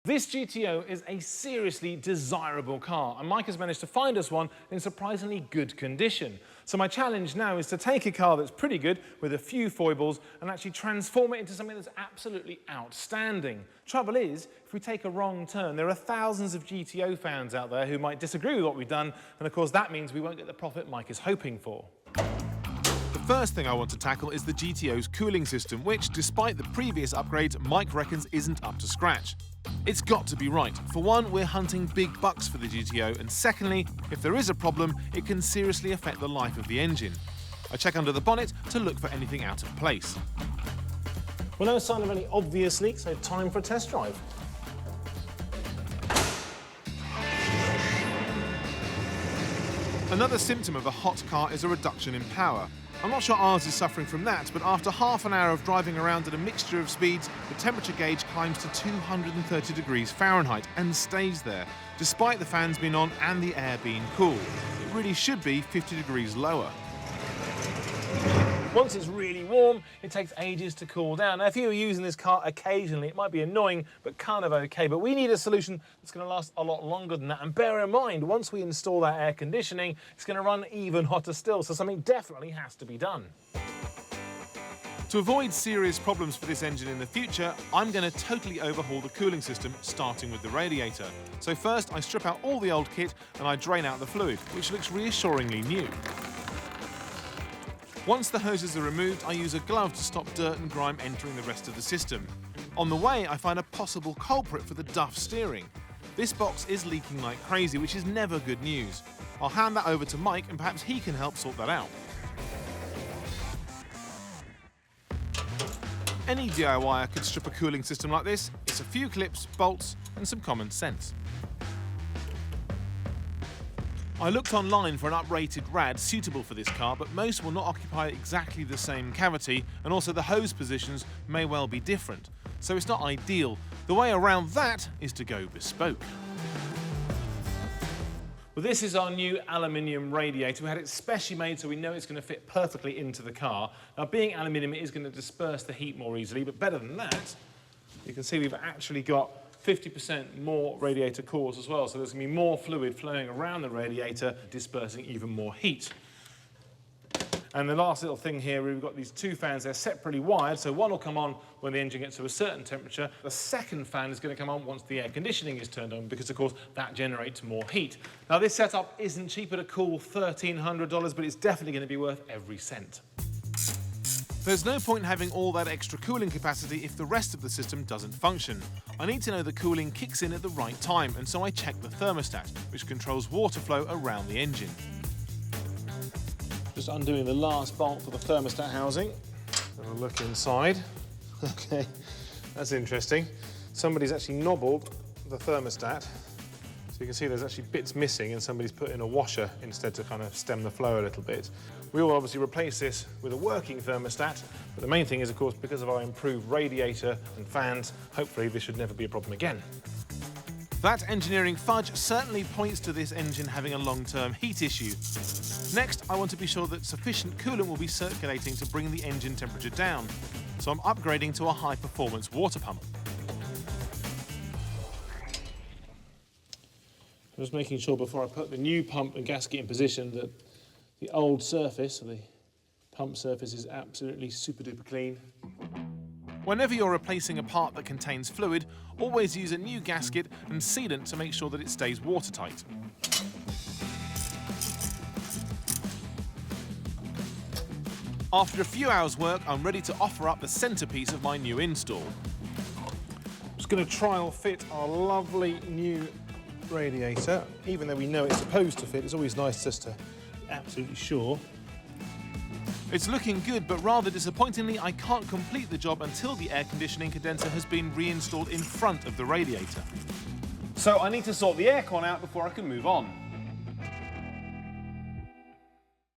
This GTO is a seriously desirable car, and Mike has managed to find us one in surprisingly good condition. So my challenge now is to take a car that's pretty good with a few foibles and actually transform it into something that's absolutely outstanding. Trouble is, if we take a wrong turn, there are thousands of GTO fans out there who might disagree with what we've done, and of course that means we won't get the profit Mike is hoping for. The first thing I want to tackle is the GTO's cooling system, which, despite the previous upgrades, Mike reckons isn't up to scratch. It's got to be right. For one, we're hunting big bucks for the GTO, and secondly, if there is a problem, it can seriously affect the life of the engine. I check under the bonnet to look for anything out of place. Well, no sign of any obvious leaks, so time for a test drive. Another symptom of a hot car is a reduction in power. I'm not sure ours is suffering from that, but after half an hour of driving around at a mixture of speeds, the temperature gauge climbs to 230 degrees Fahrenheit and stays there, despite the fans being on and the air being cool. It really should be 50 degrees lower. Once it's really warm, it takes ages to cool down. Now, if you were using this car occasionally, it might be annoying, but kind of okay. But we need a solution that's going to last a lot longer than that. And bear in mind, once we install that air conditioning, it's going to run even hotter still. So something definitely has to be done. To avoid serious problems for this engine in the future, I'm going to totally overhaul the cooling system, starting with the radiator. So first, I strip out all the old kit and I drain out the fluid, which looks reassuringly new. Once the hoses are removed, I use a glove to stop dirt and grime entering the rest of the system. On the way, I find a possible culprit for the duff steering. This box is leaking like crazy, which is never good news. I'll hand that over to Mike and perhaps he can help sort that out. Any DIYer could strip a cooling system like this. It's a few clips, bolts, and some common sense. I looked online for an uprated rad suitable for this car, but most will not occupy exactly the same cavity, and also the hose positions may well be different, so it's not ideal. The way around that is to go bespoke. Well, this is our new aluminium radiator. We had it specially made so we know it's going to fit perfectly into the car. Now, being aluminium, it is going to disperse the heat more easily, but better than that, you can see we've actually got 50% more radiator cores as well, so there's going to be more fluid flowing around the radiator, dispersing even more heat. And the last little thing here, we've got these two fans, they're separately wired, so one will come on when the engine gets to a certain temperature. The second fan is going to come on once the air conditioning is turned on, because of course that generates more heat. Now this setup isn't cheap at a cool $1,300, but it's definitely going to be worth every cent. There's no point having all that extra cooling capacity if the rest of the system doesn't function. I need to know the cooling kicks in at the right time, and so I check the thermostat, which controls water flow around the engine. Just undoing the last bolt for the thermostat housing. Have a look inside. Okay, that's interesting. Somebody's actually knobbled the thermostat. So you can see there's actually bits missing and somebody's put in a washer instead to kind of stem the flow a little bit. We will obviously replace this with a working thermostat, but the main thing is, of course, because of our improved radiator and fans, hopefully this should never be a problem again. That engineering fudge certainly points to this engine having a long-term heat issue. Next, I want to be sure that sufficient coolant will be circulating to bring the engine temperature down. So I'm upgrading to a high-performance water pump. I'm just making sure before I put the new pump and gasket in position that the old surface, or the pump surface, is absolutely super-duper clean. Whenever you're replacing a part that contains fluid, always use a new gasket and sealant to make sure that it stays watertight. After a few hours' work, I'm ready to offer up the centrepiece of my new install. I'm just going to trial fit our lovely new radiator. Even though we know it's supposed to fit, it's always nice just to be absolutely sure. It's looking good, but rather disappointingly, I can't complete the job until the air conditioning condenser has been reinstalled in front of the radiator. So I need to sort the aircon out before I can move on.